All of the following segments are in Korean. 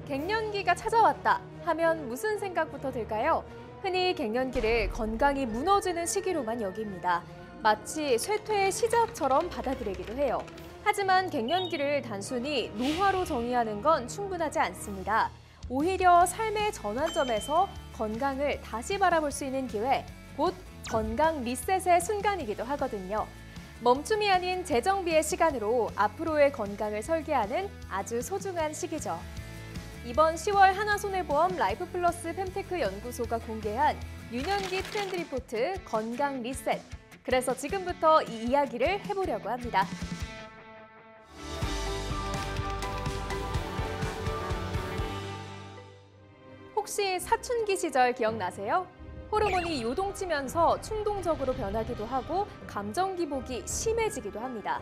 갱년기가 찾아왔다 하면 무슨 생각부터 들까요? 흔히 갱년기를 건강이 무너지는 시기로만 여깁니다. 마치 쇠퇴의 시작처럼 받아들이기도 해요. 하지만 갱년기를 단순히 노화로 정의하는 건 충분하지 않습니다. 오히려 삶의 전환점에서 건강을 다시 바라볼 수 있는 기회, 곧 건강 리셋의 순간이기도 하거든요. 멈춤이 아닌 재정비의 시간으로 앞으로의 건강을 설계하는 아주 소중한 시기죠. 이번 10월 하나손해보험 라이프플러스 fem테크 연구소가 공개한 유년기 트렌드 리포트 건강 리셋. 그래서 지금부터 이 이야기를 해보려고 합니다. 혹시 사춘기 시절 기억나세요? 호르몬이 요동치면서 충동적으로 변하기도 하고 감정 기복이 심해지기도 합니다.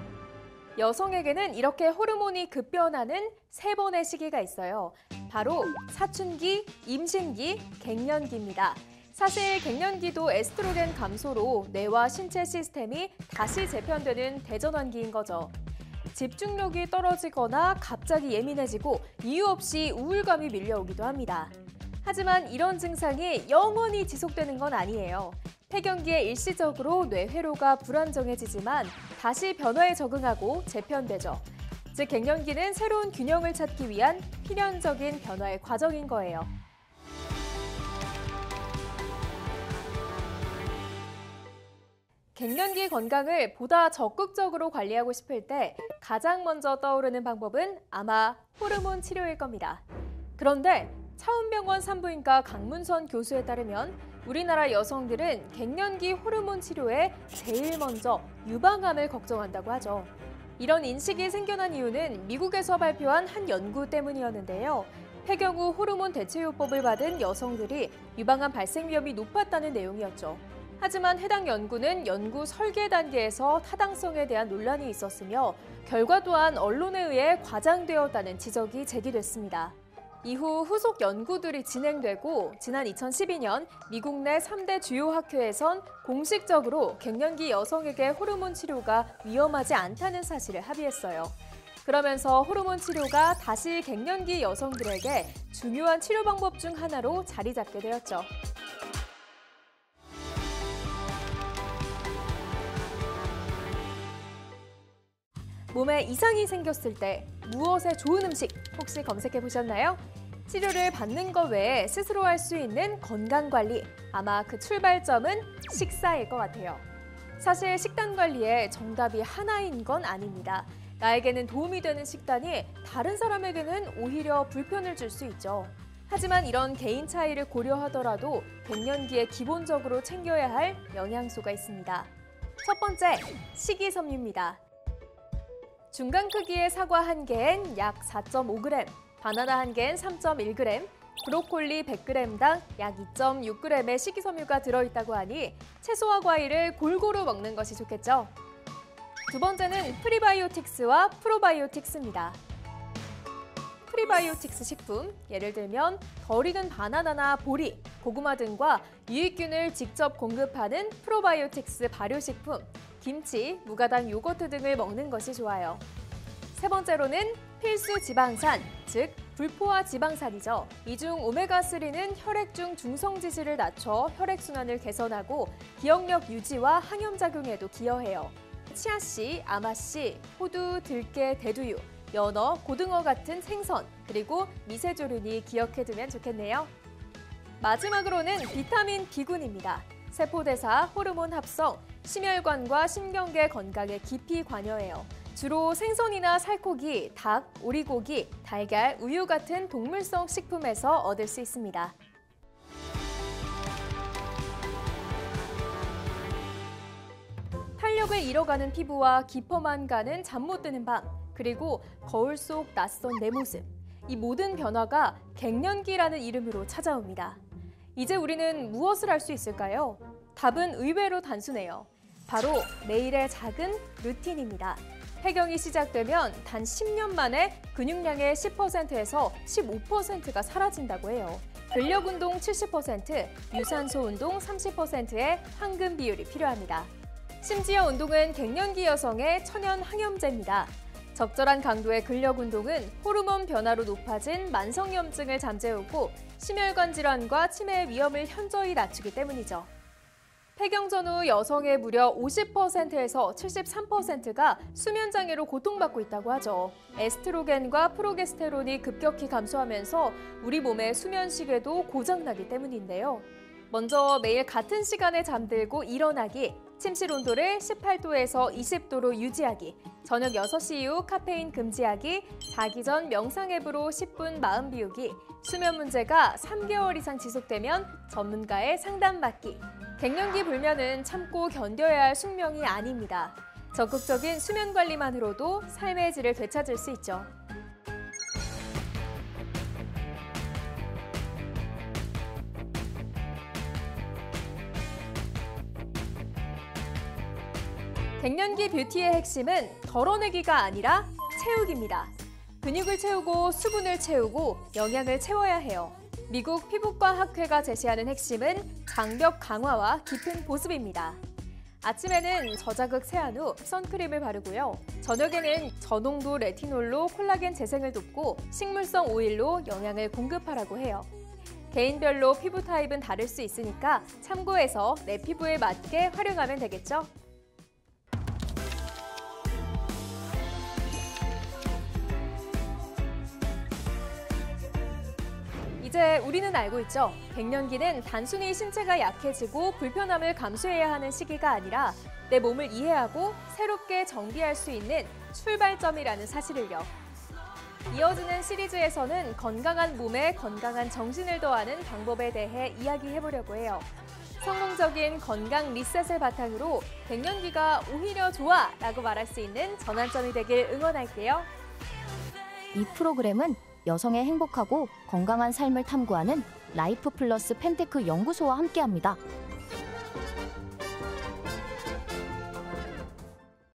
여성에게는 이렇게 호르몬이 급변하는 3번의 시기가 있어요. 바로 사춘기, 임신기, 갱년기입니다. 사실 갱년기도 에스트로겐 감소로 뇌와 신체 시스템이 다시 재편되는 대전환기인 거죠. 집중력이 떨어지거나 갑자기 예민해지고 이유 없이 우울감이 밀려오기도 합니다. 하지만 이런 증상이 영원히 지속되는 건 아니에요. 폐경기에 일시적으로 뇌회로가 불안정해지지만 다시 변화에 적응하고 재편되죠. 즉 갱년기는 새로운 균형을 찾기 위한 필연적인 변화의 과정인 거예요. 갱년기 건강을 보다 적극적으로 관리하고 싶을 때 가장 먼저 떠오르는 방법은 아마 호르몬 치료일 겁니다. 그런데 차운병원 산부인과 강문선 교수에 따르면 우리나라 여성들은 갱년기 호르몬 치료에 제일 먼저 유방암을 걱정한다고 하죠. 이런 인식이 생겨난 이유는 미국에서 발표한 한 연구 때문이었는데요. 폐경 후 호르몬 대체요법을 받은 여성들이 유방암 발생 위험이 높았다는 내용이었죠. 하지만 해당 연구는 연구 설계 단계에서 타당성에 대한 논란이 있었으며 결과 또한 언론에 의해 과장되었다는 지적이 제기됐습니다. 이후 후속 연구들이 진행되고 지난 2012년 미국 내 3대 주요 학회에선 공식적으로 갱년기 여성에게 호르몬 치료가 위험하지 않다는 사실을 합의했어요. 그러면서 호르몬 치료가 다시 갱년기 여성들에게 중요한 치료 방법 중 하나로 자리 잡게 되었죠. 몸에 이상이 생겼을 때 무엇에 좋은 음식 혹시 검색해 보셨나요? 치료를 받는 것 외에 스스로 할 수 있는 건강관리, 아마 그 출발점은 식사일 것 같아요. 사실 식단 관리에 정답이 하나인 건 아닙니다. 나에게는 도움이 되는 식단이 다른 사람에게는 오히려 불편을 줄 수 있죠. 하지만 이런 개인 차이를 고려하더라도 갱년기에 기본적으로 챙겨야 할 영양소가 있습니다. 첫 번째, 식이섬유입니다. 중간 크기의 사과 1개엔 약 4.5g, 바나나 1개엔 3.1g, 브로콜리 100g당 약 2.6g의 식이섬유가 들어있다고 하니 채소와 과일을 골고루 먹는 것이 좋겠죠. 두 번째는 프리바이오틱스와 프로바이오틱스입니다. 프리바이오틱스 식품, 예를 들면 덜 익은 바나나나 보리, 고구마 등과 유익균을 직접 공급하는 프로바이오틱스 발효식품, 김치, 무가당 요거트 등을 먹는 것이 좋아요. 세 번째로는 필수 지방산, 즉 불포화 지방산이죠. 이 중 오메가3는 혈액 중 중성 지질을 낮춰 혈액순환을 개선하고 기억력 유지와 항염작용에도 기여해요. 치아씨, 아마씨, 호두, 들깨, 대두유, 연어, 고등어 같은 생선, 그리고 미세조륜이 기억해두면 좋겠네요. 마지막으로는 비타민 B군입니다. 세포대사, 호르몬 합성, 심혈관과 신경계 건강에 깊이 관여해요. 주로 생선이나 살코기, 닭, 오리고기, 달걀, 우유 같은 동물성 식품에서 얻을 수 있습니다. 탄력을 잃어가는 피부와 깊어만 가는 잠 못 드는 밤, 그리고 거울 속 낯선 내 모습. 이 모든 변화가 갱년기라는 이름으로 찾아옵니다. 이제 우리는 무엇을 할 수 있을까요? 답은 의외로 단순해요. 바로 매일의 작은 루틴입니다. 폐경이 시작되면 단 10년 만에 근육량의 10%에서 15%가 사라진다고 해요. 근력 운동 70%, 유산소 운동 30%의 황금 비율이 필요합니다. 심지어 운동은 갱년기 여성의 천연 항염제입니다. 적절한 강도의 근력 운동은 호르몬 변화로 높아진 만성염증을 잠재우고 심혈관 질환과 치매의 위험을 현저히 낮추기 때문이죠. 폐경 전후 여성의 무려 50%에서 73%가 수면장애로 고통받고 있다고 하죠. 에스트로겐과 프로게스테론이 급격히 감소하면서 우리 몸의 수면 시계도 고장나기 때문인데요. 먼저 매일 같은 시간에 잠들고 일어나기, 침실 온도를 18도에서 20도로 유지하기, 저녁 6시 이후 카페인 금지하기, 자기 전 명상 앱으로 10분 마음 비우기, 수면 문제가 3개월 이상 지속되면 전문가의 상담받기. 갱년기 불면은 참고 견뎌야 할 숙명이 아닙니다. 적극적인 수면 관리만으로도 삶의 질을 되찾을 수 있죠. 갱년기 뷰티의 핵심은 덜어내기가 아니라 채우기입니다. 근육을 채우고 수분을 채우고 영양을 채워야 해요. 미국 피부과 학회가 제시하는 핵심은 장벽 강화와 깊은 보습입니다. 아침에는 저자극 세안 후 선크림을 바르고요. 저녁에는 저농도 레티놀로 콜라겐 재생을 돕고 식물성 오일로 영양을 공급하라고 해요. 개인별로 피부 타입은 다를 수 있으니까 참고해서 내 피부에 맞게 활용하면 되겠죠? 이제 우리는 알고 있죠. 갱년기는 단순히 신체가 약해지고 불편함을 감수해야 하는 시기가 아니라 내 몸을 이해하고 새롭게 정비할 수 있는 출발점이라는 사실을요. 이어지는 시리즈에서는 건강한 몸에 건강한 정신을 더하는 방법에 대해 이야기해보려고 해요. 성공적인 건강 리셋을 바탕으로 갱년기가 오히려 좋아! 라고 말할 수 있는 전환점이 되길 응원할게요. 이 프로그램은 여성의 행복하고 건강한 삶을 탐구하는 라이프 플러스 펜테크 연구소와 함께합니다.